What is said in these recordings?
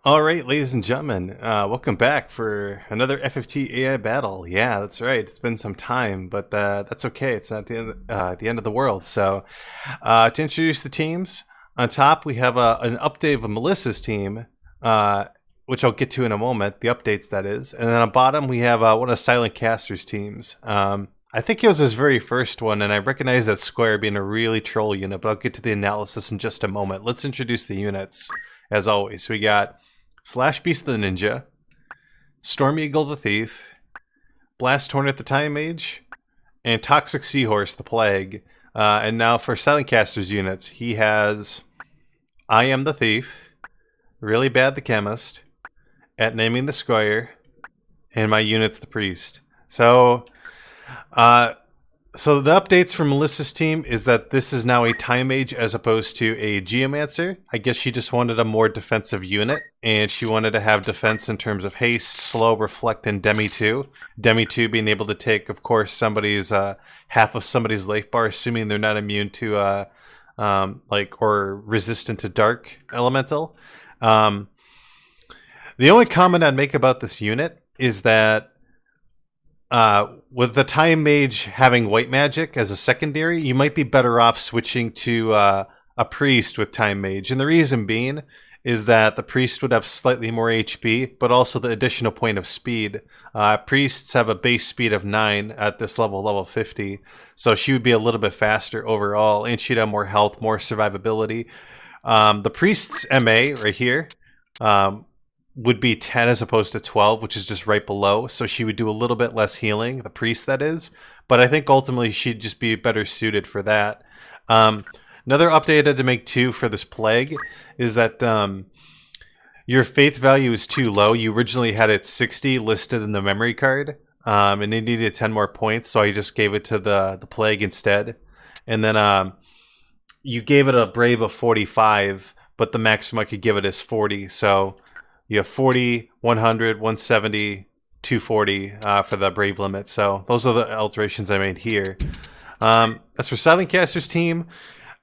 All right, ladies and gentlemen, welcome back for another FFT AI battle. Yeah, that's right. It's been some time, but that's okay. It's not the end of the world. So, to introduce the teams, on top we have an update of Melissa's team, which I'll get to in a moment. The updates, that is, and then on bottom we have one of Silentkaster's teams. I think it was his very first one, and I recognize that Square being a really troll unit, but I'll get to the analysis in just a moment. Let's introduce the units. As always, we got Slash Beast the Ninja, Storm Eagle the Thief, Blast Hornet the Time Mage, and Toxic Seahorse the Plague. And now for Silentkaster's units, he has I Am the Thief, Really Bad the Chemist, At Naming the Squire, and my unit's the Priest. So the updates from Melissa's team is that this is now a Time Mage as opposed to a Geomancer. I guess she just wanted a more defensive unit, and she wanted to have defense in terms of Haste, Slow, Reflect, and Demi 2. Demi 2 being able to take, of course, somebody's half of somebody's life bar, assuming they're not immune to or resistant to Dark Elemental. The only comment I'd make about this unit is that with the Time Mage having white magic as a secondary, you might be better off switching to a priest with Time Mage. And the reason being is that the priest would have slightly more HP, but also the additional point of speed. Priests have a base speed of 9 at this level 50. So she would be a little bit faster overall, and she'd have more health, more survivability. The priest's MA right here would be 10 as opposed to 12, which is just right below. So she would do a little bit less healing, the priest that is. But I think ultimately she'd just be better suited for that. Another update I had to make too for this plague is that your faith value is too low. You originally had it 60 listed in the memory card, and it needed 10 more points. So I just gave it to the plague instead. And then you gave it a brave of 45, but the maximum I could give it is 40. So you have 40, 100, 170, 240 for the brave limit. So those are the alterations I made here. As for Silentkaster's team,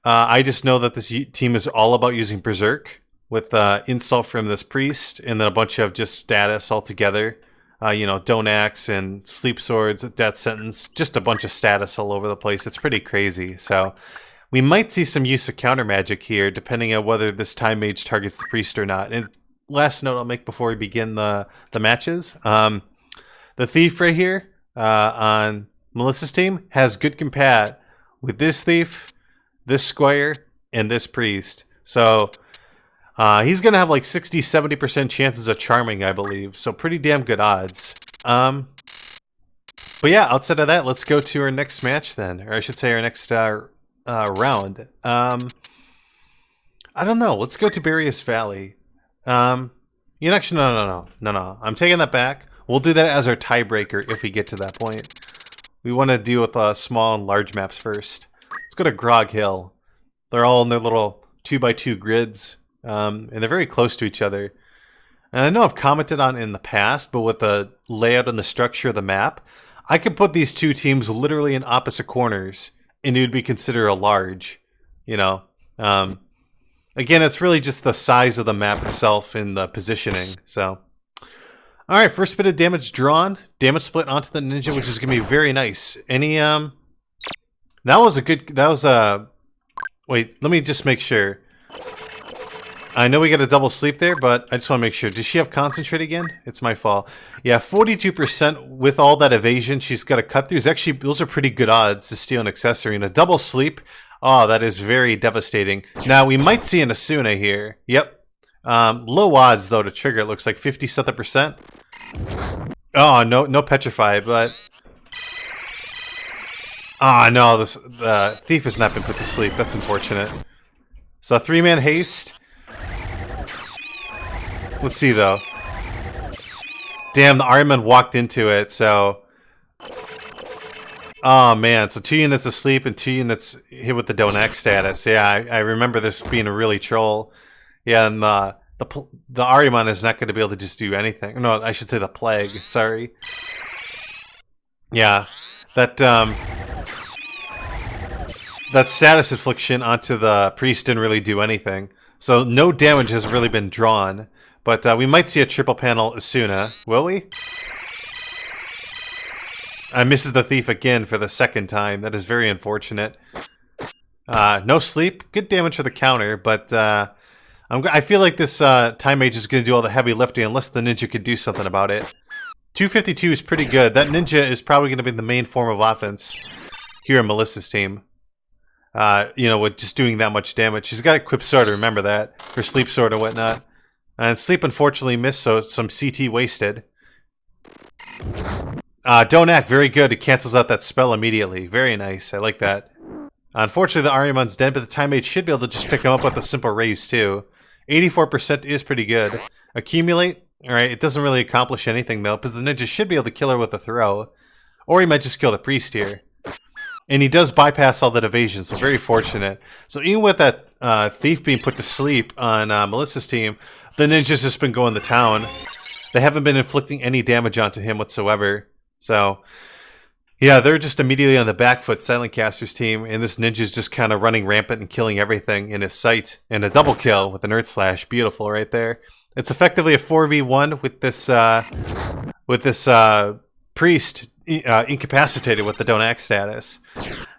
I just know that this team is all about using Berserk with insult from this priest, and then a bunch of just status altogether. Don't Axe and Sleep Swords, Death Sentence, just a bunch of status all over the place. It's pretty crazy. So we might see some use of counter magic here, depending on whether this Time Mage targets the priest or not. And last note I'll make before we begin the matches. The Thief right here on Melissa's team has good compat with this Thief, this Squire, and this Priest. So he's going to have like 60-70% chances of charming, I believe. So pretty damn good odds. But yeah, outside of that, let's go to our next match then. Or I should say our next round. I don't know. Let's go to Tiberius Valley. No. I'm taking that back. We'll do that as our tiebreaker if we get to that point. We want to deal with small and large maps first. Let's go to Grog Hill. They're all in their little 2x2 grids, and they're very close to each other. And I know I've commented on it in the past, but with the layout and the structure of the map, I could put these two teams literally in opposite corners, and it would be considered a large, Again, it's really just the size of the map itself and the positioning. So, all right, first bit of damage drawn, damage split onto the ninja, which is gonna be very nice. Any that was wait, let me just make sure. I know we got a double sleep there, but I just want to make sure. Does she have concentrate again? It's my fault. Yeah, 42% with all that evasion she's got to cut through. Actually, those are pretty good odds to steal an accessory. And a double sleep, oh, that is very devastating. Now, we might see an Esuna here. Yep. Low odds, though, to trigger. It looks like 50-something%. Oh, no petrify, but... Oh, no, the Thief has not been put to sleep. That's unfortunate. So, a 3-man haste. Let's see, though. Damn, the Ironman walked into it, so... Oh, man. So 2 units asleep and 2 units hit with the Don't Act status. Yeah, I remember this being a really troll. Yeah, and the Ahriman is not going to be able to just do anything. No, I should say the Plague. Sorry. Yeah. That status affliction onto the priest didn't really do anything. So no damage has really been drawn. But we might see a triple panel Esuna. Will we? I misses the thief again for the second time. That is very unfortunate. No sleep. Good damage for the counter, but I feel like this Time Mage is going to do all the heavy lifting unless the ninja could do something about it. 252 is pretty good. That ninja is probably going to be the main form of offense here in Melissa's team. With just doing that much damage. She's got equipped sword, remember that. Her sleep sword and whatnot. And sleep unfortunately missed, so some CT wasted. Don't act, very good. It cancels out that spell immediately. Very nice, I like that. Unfortunately, the Arimon's dead, but the Time Mage should be able to just pick him up with a simple raise, too. 84% is pretty good. Accumulate, alright, it doesn't really accomplish anything, though, because the ninja should be able to kill her with a throw. Or he might just kill the priest here. And he does bypass all that evasion, so very fortunate. So even with that thief being put to sleep on Melissa's team, the ninja's just been going to town. They haven't been inflicting any damage onto him whatsoever. So, yeah, they're just immediately on the back foot, Silentkaster's team, and this ninja's just kind of running rampant and killing everything in his sight. And a double kill with an Earth Slash. Beautiful right there. It's effectively a 4v1 with this priest incapacitated with the don't act status.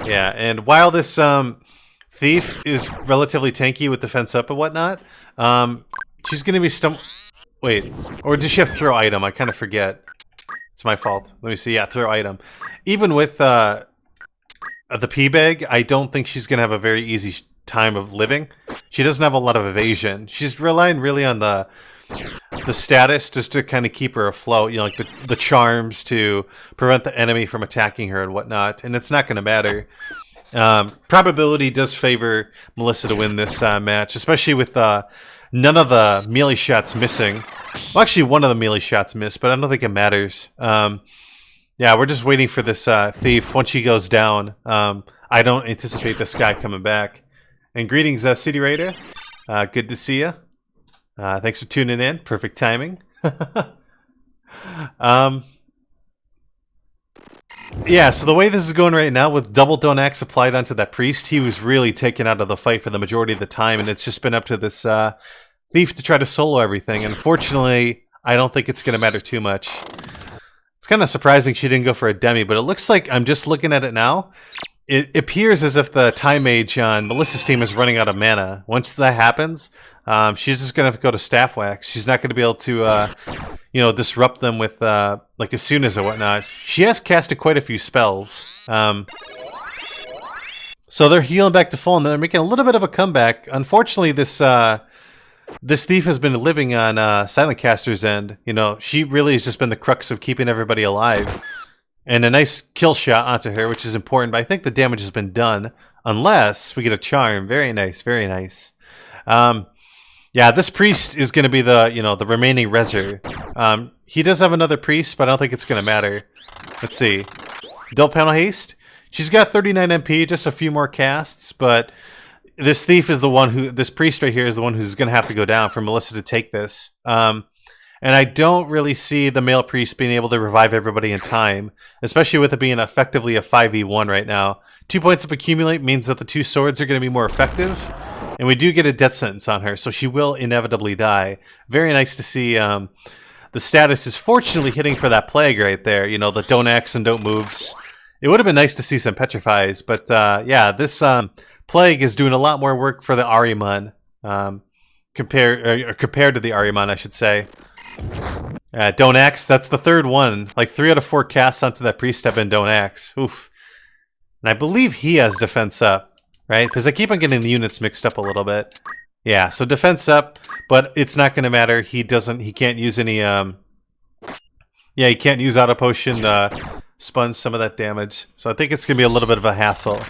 Yeah, and while this thief is relatively tanky with defense up and whatnot, she's going to be wait, or does she have throw item? I kind of forget. It's my fault. Let me see. Yeah, throw item. Even with the P-Bag, I don't think she's going to have a very easy time of living. She doesn't have a lot of evasion. She's relying really on the status just to kind of keep her afloat. You know, like the charms to prevent the enemy from attacking her and whatnot. And it's not going to matter. Probability does favor Melissa to win this match, especially with none of the melee shots missing. Well, actually, one of the melee shots missed, but I don't think it matters. Yeah, we're just waiting for this thief. Once she goes down, I don't anticipate this guy coming back. And greetings, City Raider. Good to see you. Thanks for tuning in. Perfect timing. Yeah, so the way this is going right now, with double don't axe applied onto that priest, he was really taken out of the fight for the majority of the time, and it's just been up to this thief to try to solo everything. Unfortunately, I don't think it's going to matter too much. It's kind of surprising she didn't go for a Demi, but it looks like, I'm just looking at it now, it appears as if the Time Mage on Melissa's team is running out of mana. Once that happens, she's just going to have to go to Staff Wax. She's not going to be able to, disrupt them with, like, Esuna or whatnot. She has casted quite a few spells. So they're healing back to full, and they're making a little bit of a comeback. Unfortunately, this thief has been living on Silentkaster's end. You know, she really has just been the crux of keeping everybody alive. And a nice kill shot onto her, which is important, but I think the damage has been done. Unless we get a charm. Very nice, very nice. Yeah, this priest is going to be the remaining reser. He does have another priest, but I don't think it's going to matter. Let's see. Double panel haste. She's got 39 MP, just a few more casts, but this thief is the one this priest right here is the one who's going to have to go down for Melissa to take this. And I don't really see the male priest being able to revive everybody in time, especially with it being effectively a 5v1 right now. 2 points of accumulate means that the two swords are going to be more effective. And we do get a death sentence on her, so she will inevitably die. Very nice to see the status is fortunately hitting for that plague right there. You know, the don't axe and don't moves. It would have been nice to see some petrifies, but yeah, this plague is doing a lot more work for the Ahriman compared to the Ahriman, I should say. Don't axe, that's the third one. Like 3 out of 4 casts onto that priest have been don't axe. Oof. And I believe he has defense up. Right? Because I keep on getting the units mixed up a little bit. Yeah, so defense up, but it's not going to matter. He can't use any, he can't use auto potion to sponge some of that damage. So I think it's going to be a little bit of a hassle.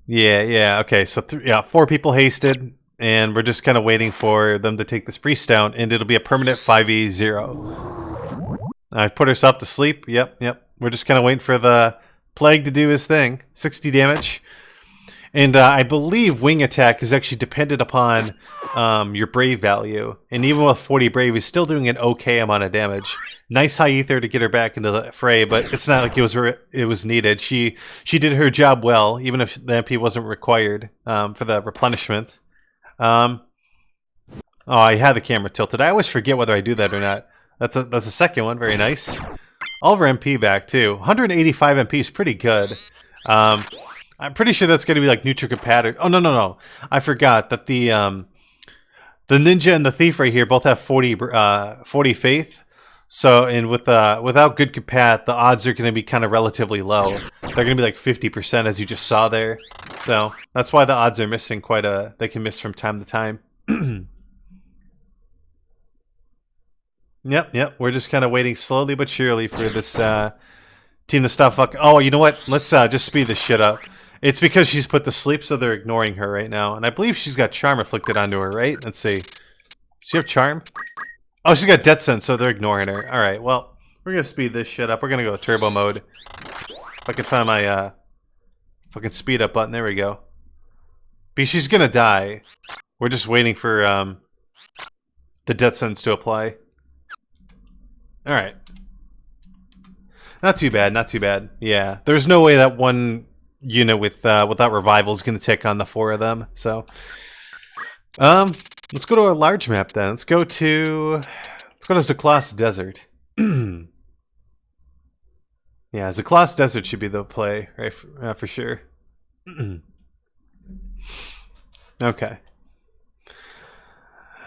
Yeah, okay, so 4 people hasted, and we're just kind of waiting for them to take this priest down, and it'll be a permanent 5v0. I've put herself to sleep. Yep. We're just kind of waiting for the plague to do his thing. 60 damage. And I believe wing attack is actually dependent upon your brave value. And even with 40 brave, he's still doing an okay amount of damage. Nice high ether to get her back into the fray, but it's not like it was needed. She did her job well, even if the MP wasn't required for the replenishment. Oh, I had the camera tilted. I always forget whether I do that or not. That's a second one. Very nice. All of our MP back, too. 185 MP is pretty good. I'm pretty sure that's going to be like Nutrica. Oh, no. I forgot that the ninja and the thief right here both have 40 faith. So, and without good compat, the odds are going to be kind of relatively low. They're going to be like 50%, as you just saw there. So, that's why the odds are missing they can miss from time to time. Yep. We're just kind of waiting slowly but surely for this team to stop fucking. Oh, you know what? Let's just speed this shit up. It's because she's put to sleep, so they're ignoring her right now. And I believe she's got Charm afflicted onto her, right? Let's see. Does she have Charm? Oh, she's got Death Sense, so they're ignoring her. Alright, well, we're going to speed this shit up. We're going to go turbo mode. If I can find my fucking speed up button. There we go. Because she's going to die. We're just waiting for the Death Sense to apply. Alright. Not too bad, not too bad. Yeah, there's no way that one unit without revival is going to take on the 4 of them. So, let's go to our large map then. Let's go to Zaklas Desert. Yeah, Zaklas Desert should be the play, right? For sure. Okay.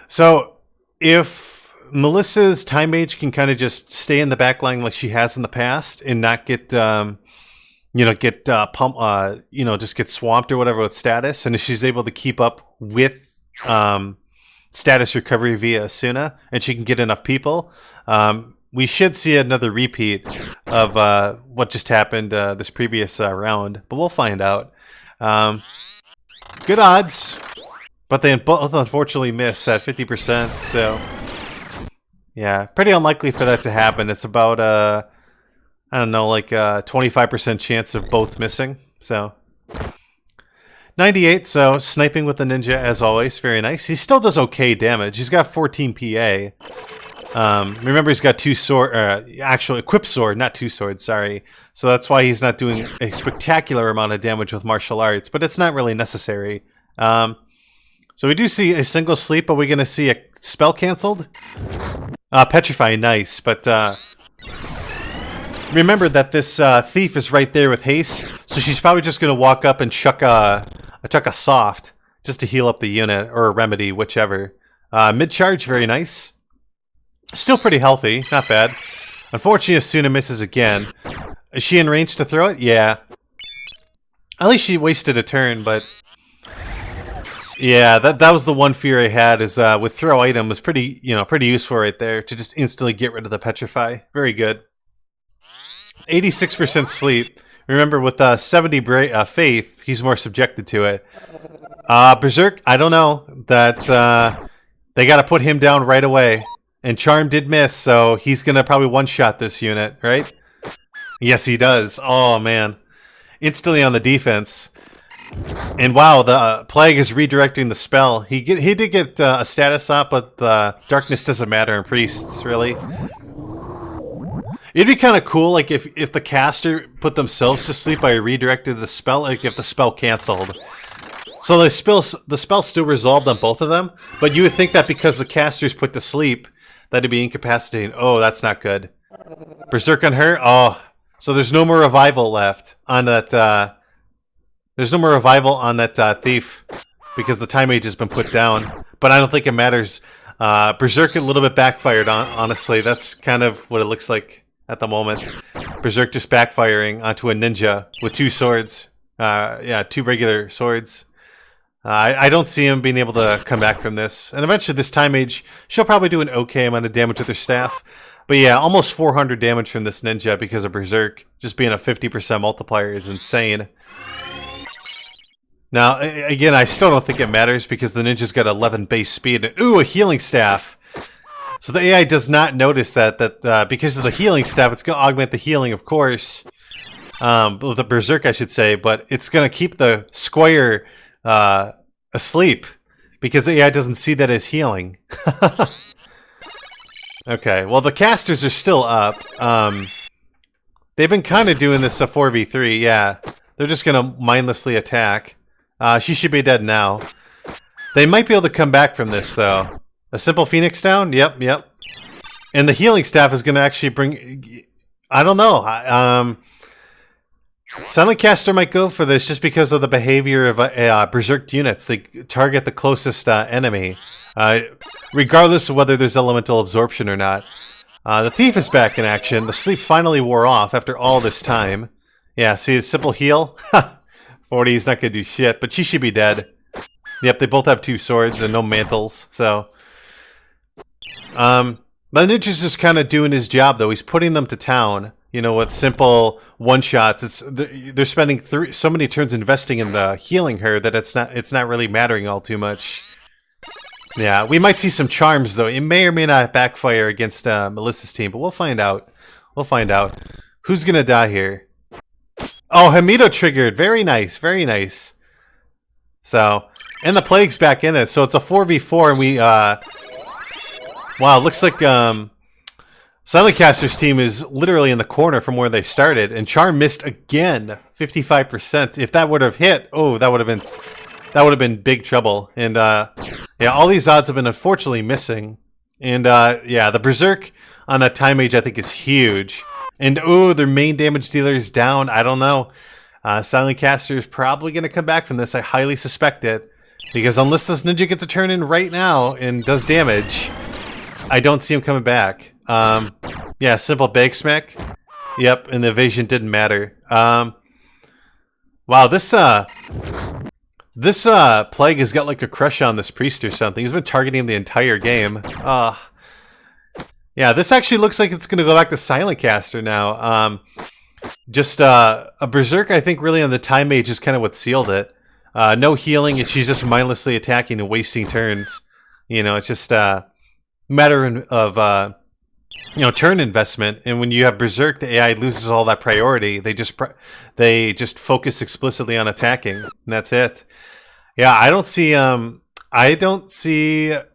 So, if Melissa's Time Mage can kind of just stay in the back line like she has in the past and not get just get swamped or whatever with status, and if she's able to keep up with status recovery via Esuna, and she can get enough people, we should see another repeat of what just happened this previous round, but we'll find out. Good odds, but they both unfortunately miss at 50%, so yeah, pretty unlikely for that to happen. It's about I don't know, like a 25% chance of both missing. So 98, so sniping with the ninja as always, very nice. He still does okay damage. He's got 14 PA. Remember, he's got 2 sword, actually equipped sword, not 2 swords, sorry. So that's why he's not doing a spectacular amount of damage with martial arts, but it's not really necessary. So we do see a single sleep, but we're going to see a spell canceled. Petrify, nice, but remember that this thief is right there with haste, so she's probably just going to walk up and chuck a soft just to heal up the unit, or a remedy, whichever. Mid-charge, very nice. Still pretty healthy, not bad. Unfortunately, Esuna misses again. Is she in range to throw it? Yeah. At least she wasted a turn, but yeah, that was the one fear I had, is with throw item was pretty useful right there to just instantly get rid of the petrify. Very good. 86% sleep. Remember, with 70 faith, he's more subjected to it. Berserk, I don't know. That they got to put him down right away. And Charm did miss, so he's going to probably one-shot this unit, right? Yes, he does. Oh, man. Instantly on the defense. And wow, the Plague is redirecting the spell. He did get a status up, but the darkness doesn't matter in priests, really. It'd be kind of cool, like if the caster put themselves to sleep by redirecting the spell, like if the spell canceled. So the spell still resolved on both of them, but you would think that because the caster's put to sleep, that'd be incapacitating. Oh, that's not good. Berserk on her. Oh, so there's no more revival left on that. There's no more revival on that thief because the Time Mage has been put down. But I don't think it matters. Berserk a little bit backfired, honestly. That's kind of what it looks like at the moment. Berserk just backfiring onto a ninja with 2 swords. 2 regular swords. I don't see him being able to come back from this. And eventually this Time Mage, she'll probably do an okay amount of damage with her staff. But yeah, almost 400 damage from this ninja because of Berserk. Just being a 50% multiplier is insane. Now, again, I still don't think it matters because the ninja's got 11 base speed. Ooh, a healing staff! So the AI does not notice that because of the healing staff, it's going to augment the healing, of course. The Berserk, I should say, but it's going to keep the Squire asleep because the AI doesn't see that as healing. Okay, well, the casters are still up. They've been kind of doing this a 4v3, yeah. They're just going to mindlessly attack. She should be dead now. They might be able to come back from this, though. A simple Phoenix down? Yep, yep. And the healing staff is going to actually bring... I don't know. Silentkaster might go for this just because of the behavior of berserk units. They target the closest enemy, regardless of whether there's elemental absorption or not. The thief is back in action. The sleep finally wore off after all this time. Yeah, see, a simple heal? 40 is not going to do shit, but she should be dead. Yep, they both have 2 swords and no mantles, so... the ninja's just kind of doing his job, though. He's putting them to town, you know, with simple one-shots. They're spending so many turns investing in the healing her that it's not really mattering all too much. Yeah, we might see some charms, though. It may or may not backfire against Melissa's team, but we'll find out. We'll find out. Who's gonna die here? Oh, Hamido triggered. Very nice, very nice. So, and the Plague's back in it, so it's a 4v4, and we, wow, looks like, Silentkaster's team is literally in the corner from where they started, and Charm missed again, 55%. If that would have hit, oh, that would have been big trouble. And yeah, all these odds have been unfortunately missing. And yeah, the Berserk on that Time Mage I think is huge. And oh, their main damage dealer is down. I don't know. Silentkaster is probably going to come back from this. I highly suspect it, because unless this ninja gets a turn in right now and does damage, I don't see him coming back. Yeah, simple bag smack. Yep, and the evasion didn't matter. Wow, this Plague has got like a crush on this priest or something. He's been targeting him the entire game. Yeah, this actually looks like it's going to go back to Silentkaster now. Just a Berserk, I think, really on the Time Mage is kind of what sealed it. No healing, and she's just mindlessly attacking and wasting turns. You know, it's just a matter of you know, turn investment. And when you have Berserk, the AI loses all that priority. They just focus explicitly on attacking, and that's it. Yeah, I don't see her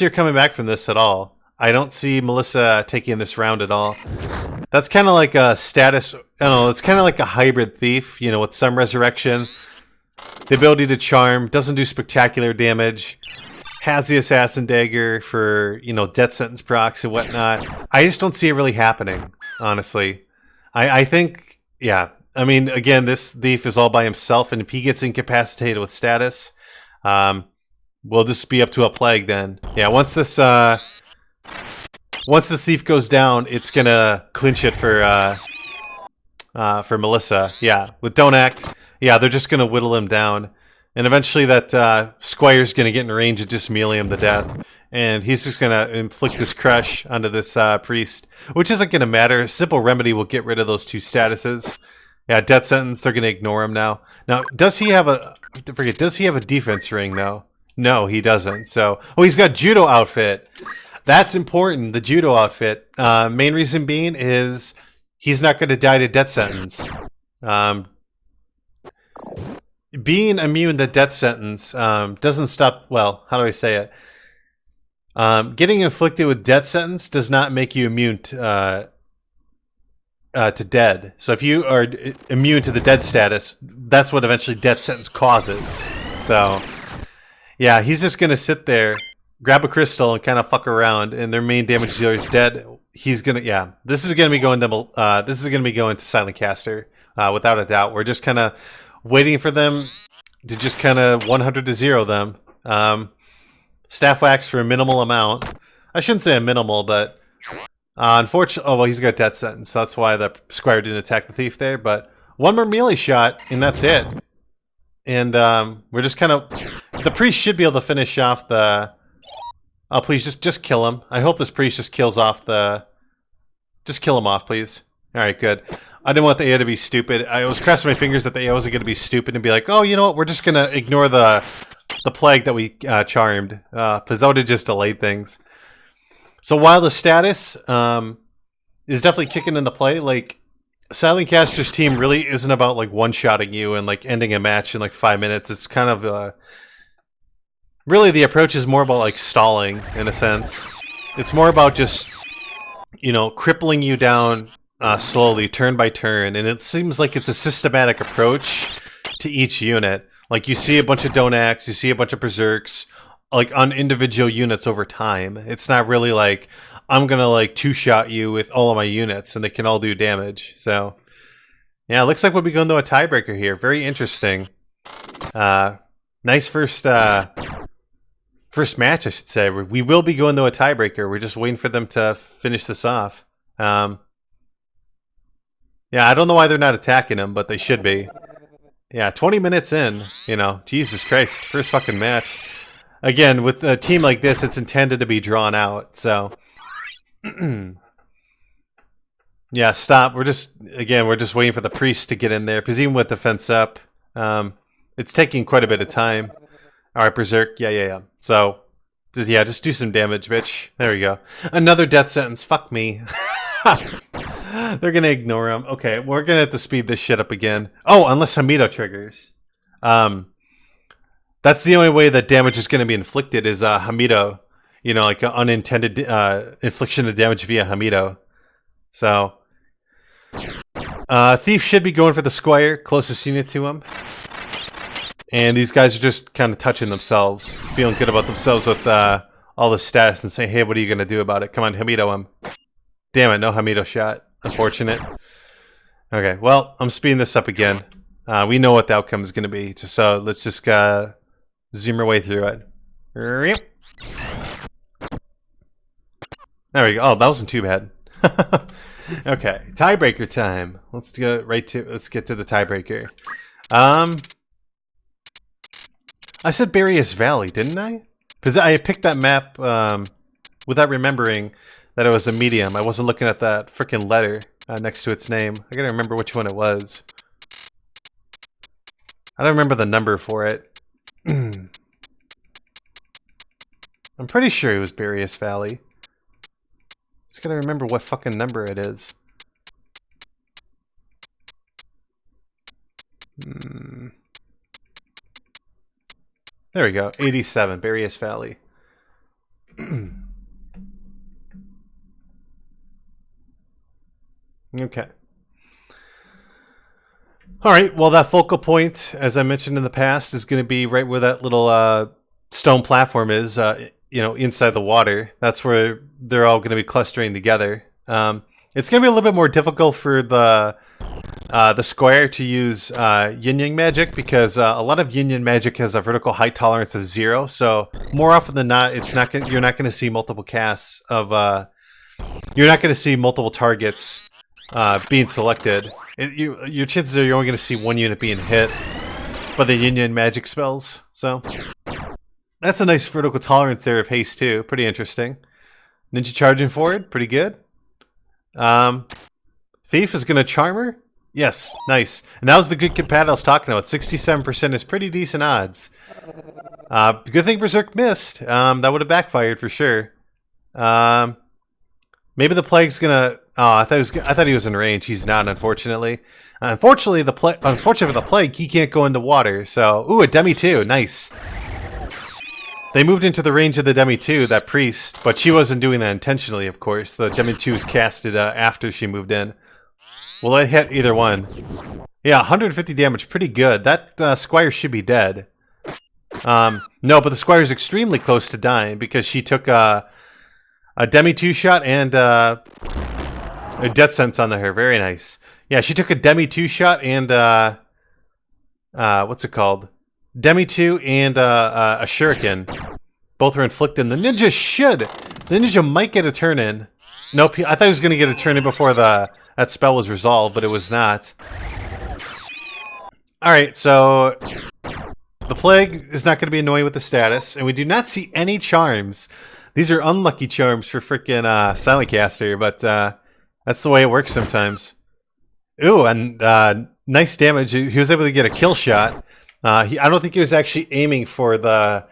coming back from this at all. I don't see Melissa taking this round at all. That's kind of like a status. I don't know. It's kind of like a hybrid thief, you know, with some resurrection, the ability to charm, doesn't do spectacular damage, has the assassin dagger for, you know, death sentence procs and whatnot. I just don't see it really happening, honestly. I think, yeah. I mean, again, this thief is all by himself, and if he gets incapacitated with status, we'll just be up to a Plague then. Yeah, once this thief goes down, it's gonna clinch it for Melissa. Yeah, with Don't Act, yeah, they're just gonna whittle him down, and eventually that Squire's gonna get in range and just melee him to death, and he's just gonna inflict this crush onto this priest, which isn't gonna matter. Simple remedy will get rid of those 2 statuses. Yeah, death sentence. They're gonna ignore him now. Now, does he have a defense ring though? No, he doesn't. So, oh, he's got Judo Outfit. That's important, the Judo Outfit. Main reason being is he's not going to die to death sentence. Being immune to death sentence doesn't stop... Well, how do I say it? Getting inflicted with death sentence does not make you immune to dead. So if you are immune to the dead status, that's what eventually death sentence causes. So, yeah, he's just going to sit there, grab a crystal, and kind of fuck around, and their main damage dealer is dead. He's gonna, yeah. This is gonna be going to Silentkaster, without a doubt. We're just kind of waiting for them to just kind of 100 to 0 them. Staff wax for a minimal amount. I shouldn't say a minimal, but unfortunately, oh well, he's got death sentence, so that's why the Squire didn't attack the thief there. But one more melee shot, and that's it. And we're just kind of, the priest should be able to finish off the. Oh, please, just kill him. I hope this priest just kills off the... Just kill him off, please. Alright, good. I didn't want the AI to be stupid. I was crossing my fingers that the AI wasn't going to be stupid and be like, oh, you know what, we're just going to ignore the Plague that we charmed. Because that would have just delayed things. So while the status is definitely kicking into play, like, Silentkaster's team really isn't about, like, one-shotting you and, like, ending a match in, like, 5 minutes. It's kind of... Really, the approach is more about, like, stalling, in a sense. It's more about just, you know, crippling you down slowly, turn by turn, and it seems like it's a systematic approach to each unit. Like, you see a bunch of Donax, you see a bunch of Berserks, like, on individual units over time. It's not really like, I'm gonna, like, two-shot you with all of my units, and they can all do damage. So, yeah, it looks like we'll be going to a tiebreaker here. Very interesting. Nice first match, I should say. We will be going to a tiebreaker. We're just waiting for them to finish this off. Yeah, I don't know why they're not attacking him, but they should be. Yeah, 20 minutes in, you know, Jesus Christ, first fucking match. Again, with a team like this, it's intended to be drawn out, so. Yeah, stop. We're just waiting for the priest to get in there, because even with defense up, it's taking quite a bit of time. Alright, Berserk, yeah. So, just do some damage, bitch. There we go. Another death sentence, fuck me. They're gonna ignore him. Okay, we're gonna have to speed this shit up again. Oh, unless Hamido triggers. That's the only way that damage is gonna be inflicted is Hamido. You know, like an unintended infliction of damage via Hamido. So, Thief should be going for the Squire, closest unit to him. And these guys are just kind of touching themselves, feeling good about themselves with all the status and saying, hey, what are you gonna do about it? Come on, Hamido him. Damn it, no Hamido shot. Unfortunate. Okay, well, I'm speeding this up again. We know what the outcome is going to be. Let's just zoom our way through it. There we go. Oh, that wasn't too bad. Okay, tiebreaker time. Let's get to the tiebreaker. I said Barrios Valley, didn't I? Because I picked that map without remembering that it was a medium. I wasn't looking at that freaking letter next to its name. I gotta remember which one it was. I don't remember the number for it. I'm pretty sure it was Barrios Valley. Just gotta remember what fucking number it is. There we go. 87, Barrios Valley. Okay. Alright, well that focal point, as I mentioned in the past, is going to be right where that little stone platform is, you know, inside the water. That's where they're all going to be clustering together. It's going to be a little bit more difficult for the Squire to use yin-yang magic, because a lot of yin-yang magic has a vertical height tolerance of 0, so more often than not, you're not going to see multiple casts of... you're not going to see multiple targets being selected. Your chances are you're only going to see one unit being hit by the yin-yang magic spells. So that's a nice vertical tolerance there of haste too. Pretty interesting. Ninja charging forward, pretty good. Thief is going to charm her. Yes, nice. And that was the good compat I was talking about. 67% is pretty decent odds. Good thing Berserk missed. That would have backfired for sure. Maybe the plague's gonna. Oh, I thought he was in range. He's not, unfortunately. Unfortunately for the plague, he can't go into water. So, ooh, a Demi 2, nice. They moved into the range of the Demi 2, that priest, but she wasn't doing that intentionally, of course. The Demi 2 was casted after she moved in. Well, it hit either one. Yeah, 150 damage, pretty good. That Squire should be dead. No, but the Squire's extremely close to dying because she took a Demi 2 shot and a death sense on her. Very nice. Yeah, she took a Demi 2 shot and what's it called? Demi 2 and a Shuriken. Both were inflicted. The ninja might get a turn in. Nope, I thought he was going to get a turn in before that spell was resolved, but it was not. Alright, so the plague is not going to be annoying with the status, and we do not see any charms. These are unlucky charms for freaking Silentkaster, but that's the way it works sometimes. Ooh, and nice damage. He was able to get a kill shot. I don't think he was actually aiming for the...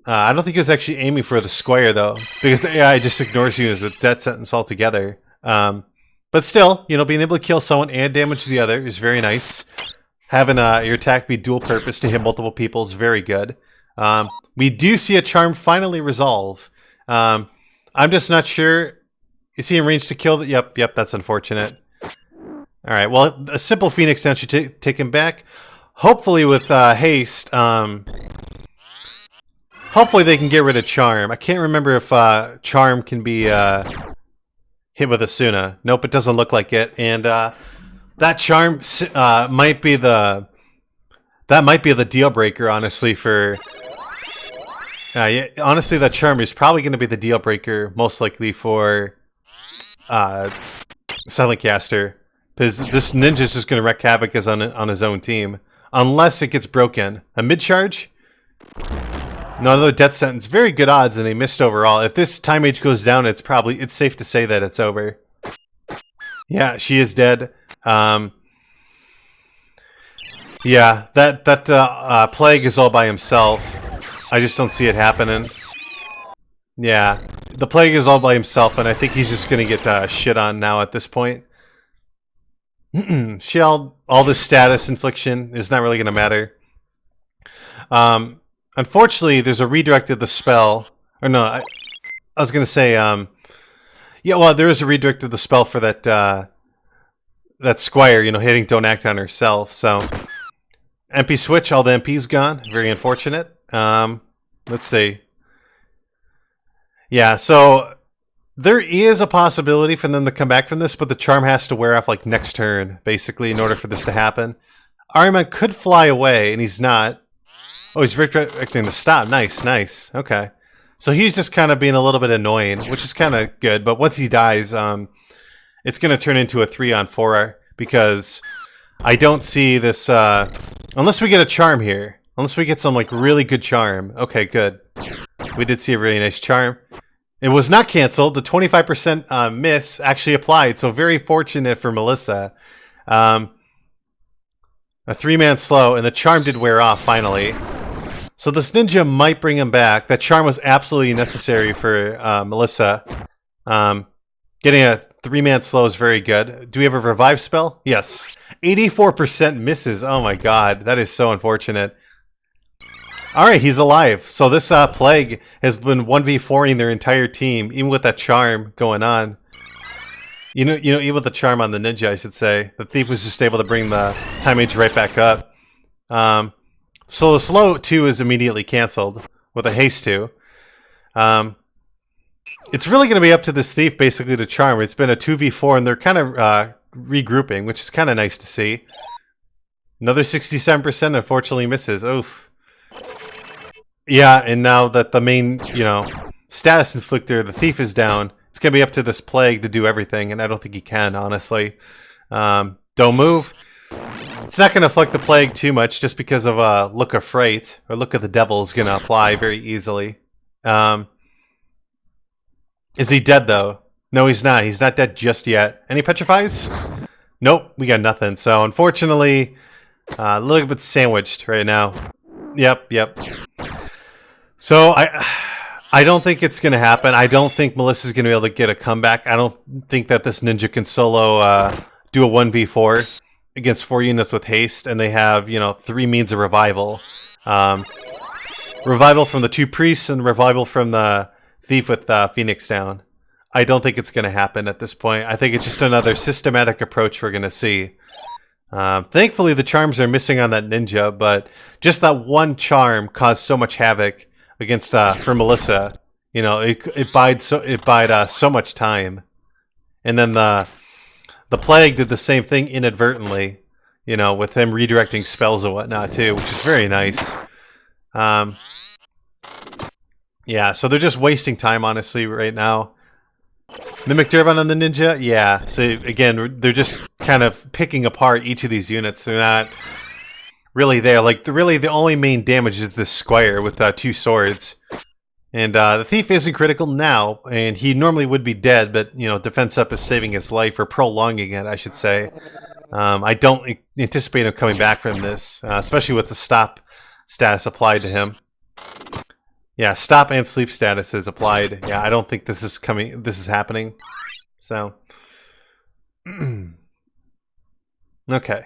I don't think he was actually aiming for the Squire, though, because the AI just ignores you with death sentence altogether. But still, you know, being able to kill someone and damage the other is very nice. Having your attack be dual purpose to hit multiple people is very good. We do see a charm finally resolve. I'm just not sure. Is he in range to kill? Yep, that's unfortunate. Alright, well, a simple Phoenix down should take him back. hopefully with Haste, hopefully they can get rid of Charm. I can't remember if Charm can be hit with Esuna. Nope, it doesn't look like it. And that Charm might be the deal breaker, honestly. For yeah, honestly, that Charm is probably going to be the deal breaker, most likely for Silentkaster, because this ninja is just going to wreak havoc on his own team, unless it gets broken. A mid charge. Another death sentence. Very good odds, and he missed overall. If this time mage goes down, it's safe to say that it's over. Yeah, she is dead. Yeah, that plague is all by himself. I just don't see it happening. Yeah, the plague is all by himself, and I think he's just gonna get shit on now at this point. Shell, all this status infliction is not really gonna matter. Unfortunately, there's a redirect of the spell. Or no, I was gonna say, yeah, well, there is a redirect of the spell for that Squire, hitting Don't Act on herself. So, MP switch, all the MP's gone. Very unfortunate. Let's see. Yeah, so there is a possibility for them to come back from this, but the charm has to wear off like next turn, basically, in order for this to happen. Armlet could fly away, and he's not. Oh, he's redirecting the stop. Nice, nice. Okay. So he's just kind of being a little bit annoying, which is kind of good. But once he dies, it's going to turn into a 3-on-4 because I don't see this... unless we get a charm here. Unless we get some like really good charm. Okay, good. We did see a really nice charm. It was not canceled. The 25% miss actually applied. So very fortunate for Melissa. A 3-man slow, and the charm did wear off finally. So this ninja might bring him back. That charm was absolutely necessary for Melissa. Getting a 3-man slow is very good. Do we have a revive spell? Yes. 84% misses. Oh my god. That is so unfortunate. Alright, he's alive. So this plague has been 1v4ing their entire team, even with that charm going on. You know, even with the charm on the ninja, I should say. The thief was just able to bring the time mage right back up. So the slow 2 is immediately canceled with a haste 2. It's really going to be up to this thief basically to charm. It's been a 2v4 and they're kind of regrouping, which is kind of nice to see. Another 67% unfortunately misses. Oof. Yeah, and now that the main, status inflictor, the thief, is down, it's going to be up to this plague to do everything, and I don't think he can, honestly. Don't move. It's not going to afflict the plague too much, just because of Look of Fright, or Look of the Devil is going to apply very easily. Is he dead, though? No, he's not. He's not dead just yet. Any petrifies? Nope, we got nothing. So, unfortunately, a little bit sandwiched right now. Yep. So, I don't think it's going to happen. I don't think Melissa's going to be able to get a comeback. I don't think that this ninja can solo do a 1v4 against 4 units with haste, and they have, 3 means of revival. Revival from the 2 priests and revival from the thief with Phoenix down. I don't think it's going to happen at this point. I think it's just another systematic approach we're going to see. Thankfully, the charms are missing on that ninja, but just that one charm caused so much havoc against for Melissa. It bide so much time, and then the plague did the same thing inadvertently. With him redirecting spells and whatnot too, which is very nice. Yeah, so they're just wasting time honestly right now. Mimic Durban on the ninja, yeah. So again, they're just kind of picking apart each of these units. They're not really there. Like, really, the only main damage is this Squire with 2 swords. And the thief isn't critical now, and he normally would be dead, but, defense up is saving his life, or prolonging it, I should say. I don't anticipate him coming back from this, especially with the stop status applied to him. Yeah, stop and sleep status is applied. Yeah, I don't think this is happening. So, okay.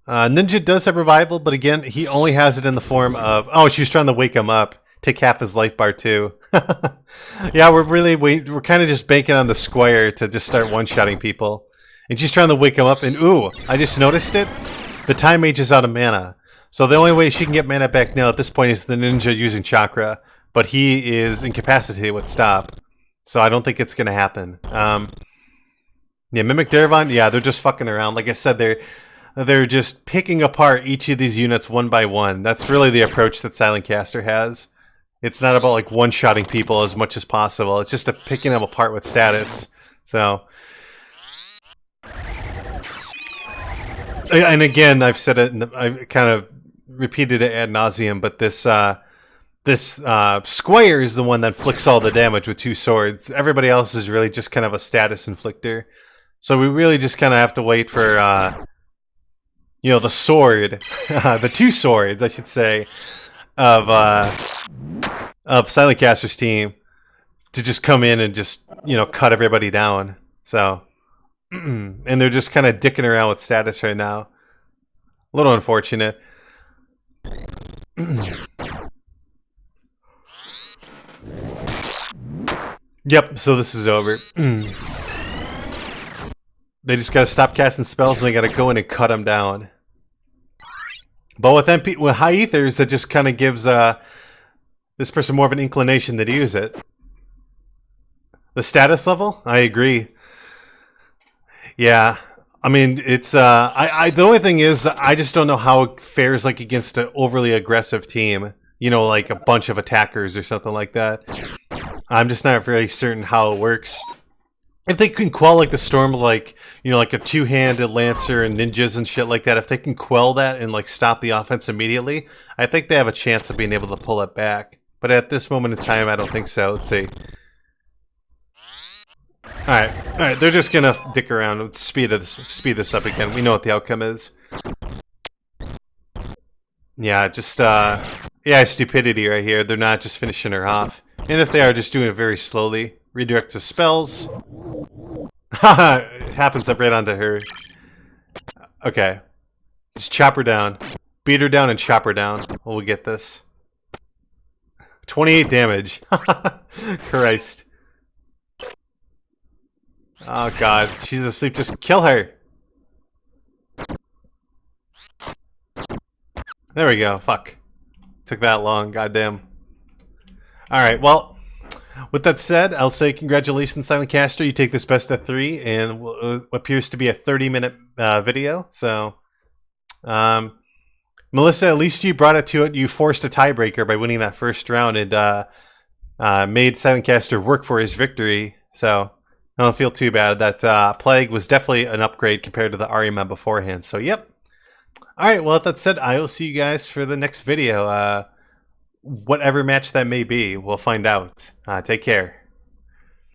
Ninja does have revival, but again, he only has it in the form of... Oh, she's trying to wake him up. Take half his life bar too. Yeah, we're kind of just banking on the Squire to just start one-shotting people. And she's trying to wake him up, and ooh, I just noticed it. the Time Mage is out of mana. So the only way she can get mana back now at this point is the ninja using Chakra. But he is incapacitated with stop. So I don't think it's going to happen. Yeah, Mimic Darvon, yeah, they're just fucking around. Like I said, they're just picking apart each of these units one by one. That's really the approach that Silentkaster has. It's not about like one-shotting people as much as possible. It's just a picking them apart with status. So, and again, I've said it, and I've kind of repeated it ad nauseum, but this Squire is the one that inflicts all the damage with 2 swords. Everybody else is really just kind of a status inflictor. So we really just kind of have to wait for, you know, the sword, the 2 swords, I should say, of Silentkaster's team to just come in and just, you know, cut everybody down. So, and they're just kind of dicking around with status right now. A little unfortunate. Yep, so this is over. They just gotta stop casting spells and they gotta go in and cut them down. But with high ethers, that just kind of gives this person more of an inclination to use it. The status level? I agree. Yeah. I mean, it's the only thing is I just don't know how it fares like against an overly aggressive team. You know, like a bunch of attackers or something like that. I'm just not very certain how it works. If they can quell like the storm, like, you know, like a 2-handed lancer and ninjas and shit like that, if they can quell that and like stop the offense immediately, I think they have a chance of being able to pull it back. But at this moment in time, I don't think so. Let's see. Alright, they're just gonna dick around and speed this up again. We know what the outcome is. Yeah, just, yeah, stupidity right here. They're not just finishing her off. And if they are, just doing it very slowly. Redirect to spells. Haha, it happens up right onto her. Okay. Just chop her down. Beat her down and chop her down. We'll get this. 28 damage. Christ. Oh god, she's asleep. Just kill her. There we go. Fuck. Took that long. Goddamn. Alright, well, with that said, I'll say congratulations, Silentkaster. You take this best of 3 and what appears to be a 30-minute video. So, Melissa, at least you brought it to it. You forced a tiebreaker by winning that first round and made Silentkaster work for his victory. So, I don't feel too bad. That Plague was definitely an upgrade compared to the Arima beforehand. So, yep. Alright, well, with that said, I will see you guys for the next video. Whatever match that may be, we'll find out. Take care.